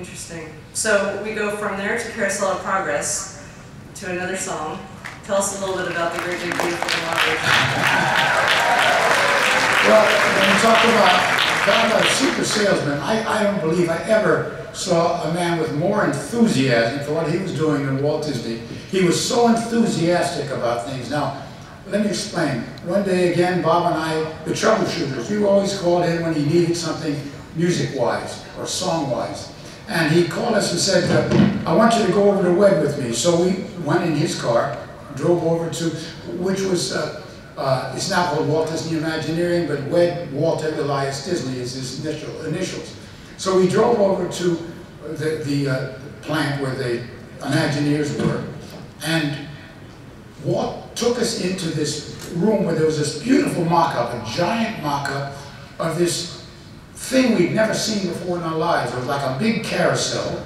Interesting. So we go from there to Carousel of Progress to another song. Tell us a little bit about the Great Big Beautiful Tomorrow. Well, when you talk about a super salesman, I don't believe I ever saw a man with more enthusiasm for what he was doing than Walt Disney. He was so enthusiastic about things. Now, let me explain. One day again, Bob and I, the troubleshooters, we always called in when he needed something music-wise or song-wise. And he called us and said, I want you to go over to WED with me. So we went in his car, drove over to, which was, it's now called Walt Disney Imagineering, but WED, Walter Elias Disney is his initials. So we drove over to the plant where the Imagineers were, and Walt took us into this room where there was this beautiful mock-up, a giant mock-up of this thing we'd never seen before in our lives. It was like a big carousel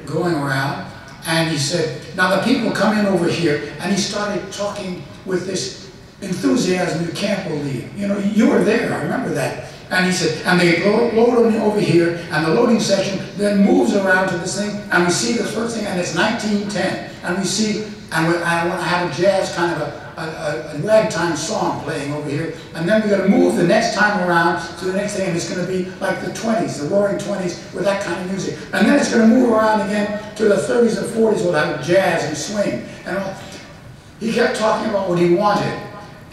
going around, and he said, now the people come in over here, and he started talking with this enthusiasm you can't believe. You know, you were there, I remember that. And he said, and they load over here, and the loading section then moves around to this thing, and we see this first thing, and it's 1910, and we see, and I want to have a jazz kind of a ragtime song playing over here, and then we're going to move the next time around to the next thing, and it's going to be like the 20s, the roaring 20s with that kind of music. And then it's going to move around again to the 30s and 40s with that jazz and swing. And all. He kept talking about what he wanted,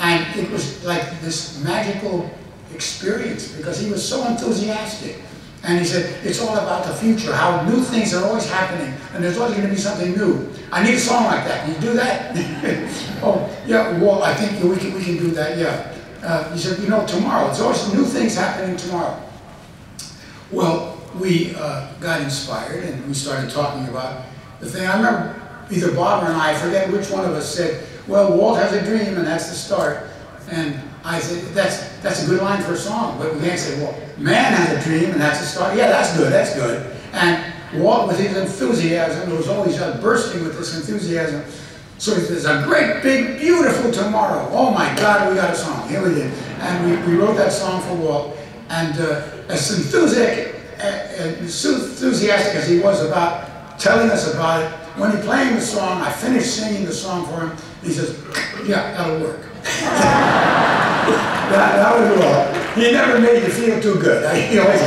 and it was like this magical experience because he was so enthusiastic. And he said, it's all about the future, how new things are always happening, and there's always going to be something new. I need a song like that. Can you do that? Oh, yeah, well, I think we can do that, yeah. He said, you know, tomorrow, there's always new things happening tomorrow. Well, we got inspired, and we started talking about the thing. I remember either Bob or I forget which one of us said, well, Walt has a dream, and that's the start. And I said, that's a good line for a song, but we can't say, well, man has a dream, and that's the start. Yeah, that's good, that's good. And Walt, with his enthusiasm, was always bursting with this enthusiasm. So he says, a great, big, beautiful tomorrow. Oh my God, we got a song. Here we did. And we wrote that song for Walt. And as enthusiastic as he was about telling us about it, when he played the song, I finished singing the song for him. He says, yeah, that'll work. that was Walt. He never made you feel too good. He always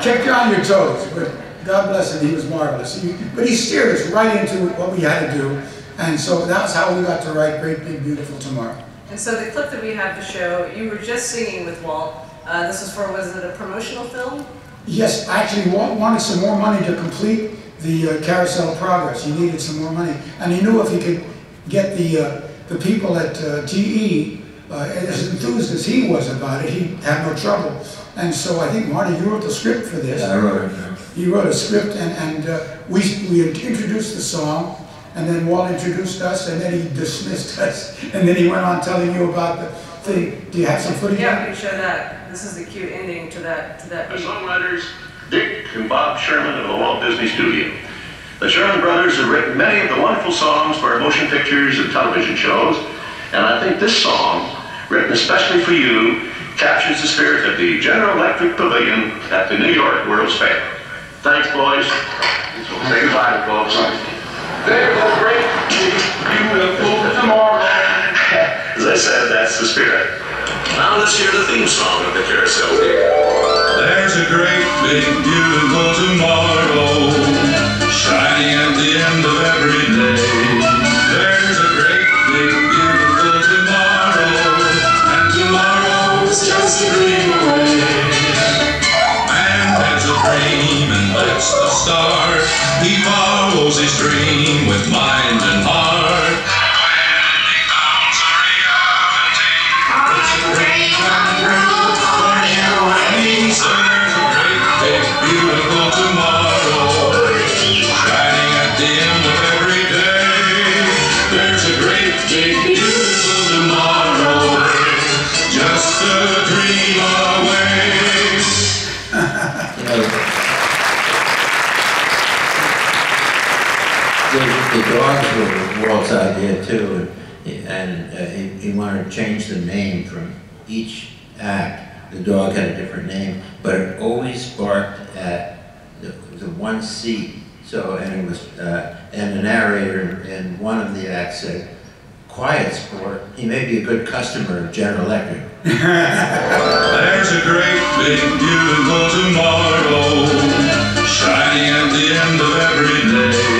kept you on your toes. But God bless him, he was marvelous. But he steered us right into what we had to do. And so that's how we got to write Great Big Beautiful Tomorrow. And so the clip that we have to show, you were just singing with Walt. This was for, was it a promotional film? Yes, actually Walt wanted some more money to complete the Carousel of Progress. He needed some more money. And he knew if he could get the people at GE as enthused as he was about it, he'd have no trouble. And so I think, Marty, you wrote the script for this. Yeah, I wrote it. You wrote a script, and we introduced the song, and then Walt introduced us, and then he dismissed us, and then he went on telling you about the thing. Do you have some footage? Yeah, we can show that. This is the cute ending to that The songwriters, Dick and Bob Sherman of the Walt Disney Studio. The Sherman brothers have written many of the wonderful songs for motion pictures and television shows, and I think this song, written especially for you, captures the spirit of the General Electric Pavilion at the New York World's Fair. Thanks, boys. So say goodbye to folks. There's a great, beautiful tomorrow. As I said, that's the spirit. Now let's hear the theme song of the Carousel here. There's a great, big, beautiful tomorrow, shining at the end of every day. There's a great, big, beautiful tomorrow, and tomorrow's just a dream away. Man has a dream, and that's the start. He follows his dream with mind and heart. So there's a great, big, beautiful tomorrow, shining at the end of every day. There's a great, big, beautiful tomorrow, just a dream away. The dogs were Walt's idea too, and he wanted to change the name from each act. The dog had a different name, but it always barked at the was a one seat. So, and it was, and the narrator in one of the acts said, "Quiet sport, he may be a good customer of General Electric." There's a great big beautiful tomorrow, shining at the end of every day.